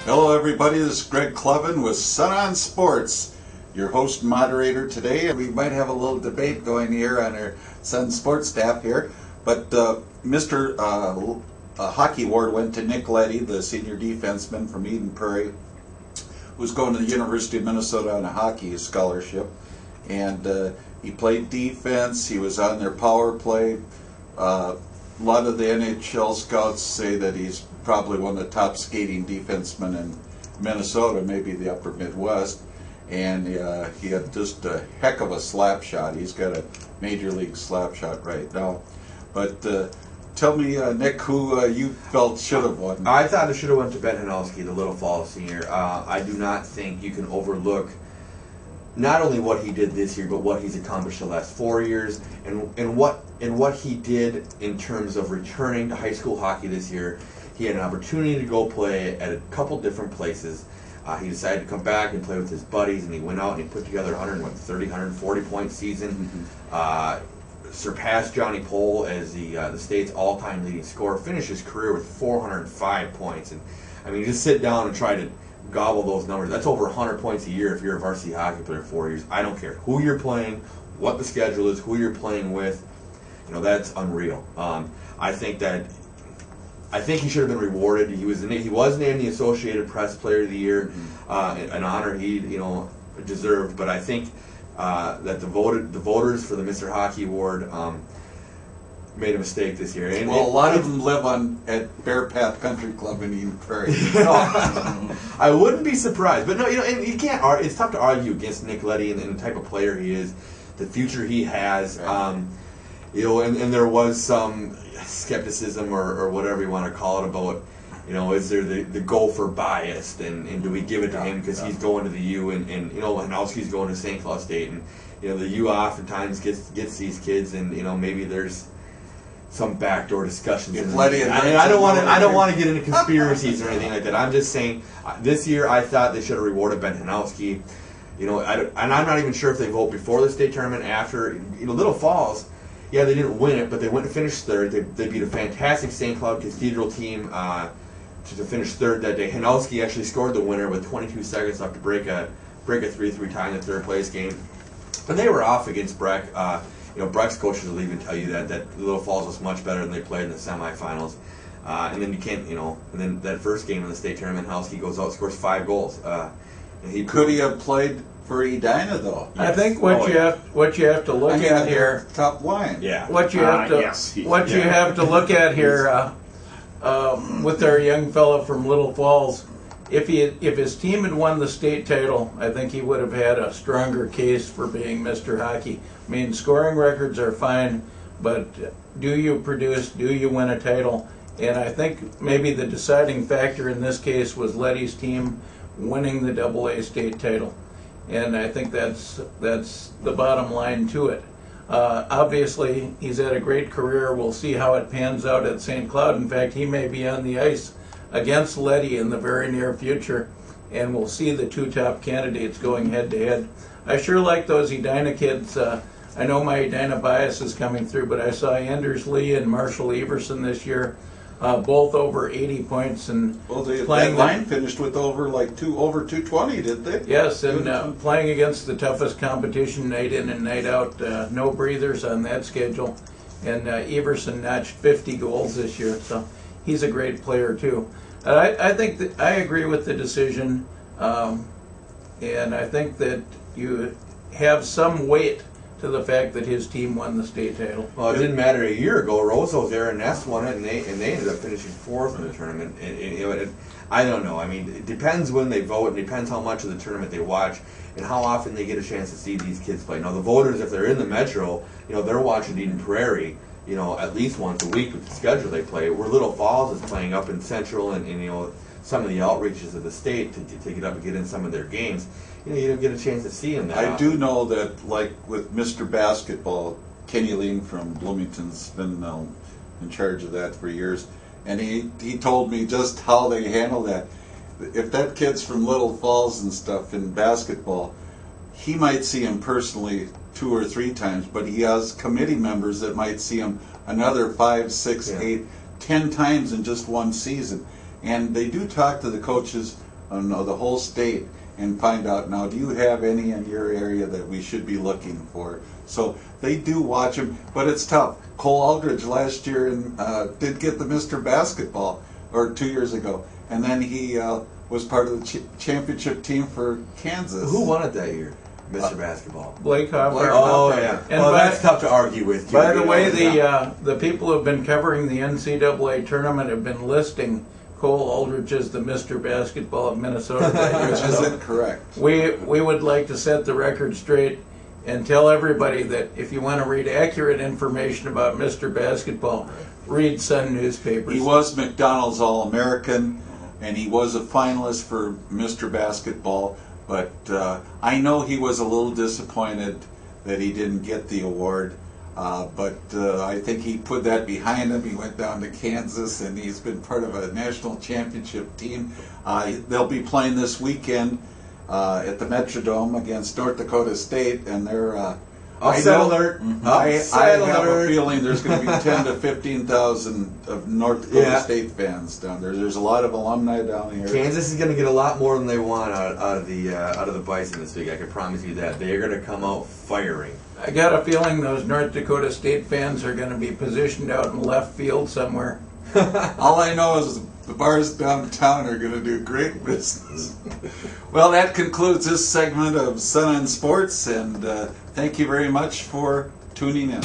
Hello everybody, this is Greg Clevin with Sun on Sports, your host and moderator today. We might have a little debate going here on our Sun Sports staff here, but Mr. Hockey Award went to Nick Leddy, the senior defenseman from Eden Prairie, who's going to the University of Minnesota on a hockey scholarship. And he played defense, he was on their power play. A lot of the NHL scouts say that he's probably one of the top skating defensemen in Minnesota, maybe the upper Midwest. And he had just a heck of a slap shot. He's got a major league slap shot right now. But tell me, Nick, who you felt should have won. I thought it should have went to Ben Hanowski, the Little Falls senior. I do not think you can overlook not only what he did this year, but what he's accomplished the last 4 years, and what he did in terms of returning to high school hockey this year. He had an opportunity to go play at a couple different places. He decided to come back and play with his buddies, and he went out and he put together a 140 point season. Surpassed Johnny Pohl as the state's all-time leading scorer. Finished his career with 405 points, and I mean, just sit down and try to gobble those numbers. That's over 100 points a year if you're a varsity hockey player 4 years. I don't care who you're playing, what the schedule is, who you're playing with. You know, that's unreal. I think he should have been rewarded. He was named the Associated Press Player of the Year, an honor he deserved. But I think that the voters for the Mr. Hockey Award made a mistake this year. And well, a lot of them live at Bear Path Country Club in Eden Prairie. I wouldn't be surprised. But no, and you can't. It's tough to argue against Nick Leddy and the type of player he is, the future he has. And there was some skepticism or whatever you want to call it about, is there the gopher bias, and do we give it to him because he's going to the U, and Hanowski's going to St. Cloud State, and the U oftentimes gets these kids, and maybe there's some backdoor discussions. I don't want to get into conspiracies or anything like that. I'm just saying this year I thought they should have rewarded Ben Hanowski. And I'm not even sure if they vote before the state tournament, after. Little Falls. Yeah, they didn't win it, but they went and finished third. They beat a fantastic St. Cloud Cathedral team to finish third that day. Hanowski actually scored the winner with 22 seconds left to break a 3-3 tie in the third place game. And they were off against Breck. Breck's coaches will even tell you that Little Falls was much better than they played in the semifinals. And then you can't, and then that first game in the state tournament, Hanowski goes out, scores 5 goals. Could he have played for Edina though? Yes. I think what you have to look at here, top line. Yeah. What you have to look at here with our young fellow from Little Falls, if his team had won the state title, I think he would have had a stronger case for being Mr. Hockey. I mean, scoring records are fine, but do you produce? Do you win a title? And I think maybe the deciding factor in this case was Leddy's team winning the AA state title. And I think that's the bottom line to it. Obviously, he's had a great career. We'll see how it pans out at St. Cloud. In fact, he may be on the ice against Leddy in the very near future, and we'll see the two top candidates going head-to-head. I sure like those Edina kids. I know my Edina bias is coming through, but I saw Anders Lee and Marshall Everson this year, both over 80 points, and that line finished with over 220, did they? Yes, and playing against the toughest competition night in and night out. No breathers on that schedule, and Everson notched 50 goals this year, so he's a great player too. I think that I agree with the decision, and I think that you have some weight to the fact that his team won the state title. Well, it didn't matter a year ago. Rosa was there, and Ness won it, and they ended up finishing 4th in the tournament. I don't know. I mean, it depends when they vote, and it depends how much of the tournament they watch, and how often they get a chance to see these kids play. Now, the voters, if they're in the metro, they're watching Eden Prairie, at least once a week with the schedule they play. Where Little Falls is playing up in Central, and some of the outreaches of the state to get up and get in some of their games. You don't get a chance to see him. I do know that, like with Mr. Basketball, Kenny Lean from Bloomington's been in charge of that for years, and he told me just how they handle that. If that kid's from Little Falls and stuff in basketball, he might see him personally 2 or 3 times, but he has committee members that might see him another 5, 6, 8, 10 times in just one season. And they do talk to the coaches the whole state and find out, now, do you have any in your area that we should be looking for? So they do watch them, but it's tough. Cole Aldridge last year did get the Mr. Basketball, or 2 years ago, and then he was part of the championship team for Kansas. Who won it that year? Mr. Basketball. Blake Hopper. Oh, yeah. And well, that's tough to argue with. By the way, the people who have been covering the NCAA tournament have been listing Cole Aldridge as the Mr. Basketball of Minnesota that year. Which isn't correct. We would like to set the record straight and tell everybody that if you want to read accurate information about Mr. Basketball, read Sun newspapers. He was McDonald's All-American, and he was a finalist for Mr. Basketball, but I know he was a little disappointed that he didn't get the award. But I think he put that behind him. He went down to Kansas, and he's been part of a national championship team. They'll be playing this weekend at the Metrodome against North Dakota State, and they're Upset alert. I have a feeling there's going to be 10 to 15,000 of North Dakota State fans down there. There's a lot of alumni down here. Kansas is going to get a lot more than they want out of the Bison this week. I can promise you that. They are going to come out firing. I got a feeling those North Dakota State fans are going to be positioned out in left field somewhere. All I know is the bars downtown are going to do great business. Well, that concludes this segment of Sun on Sports, and thank you very much for tuning in.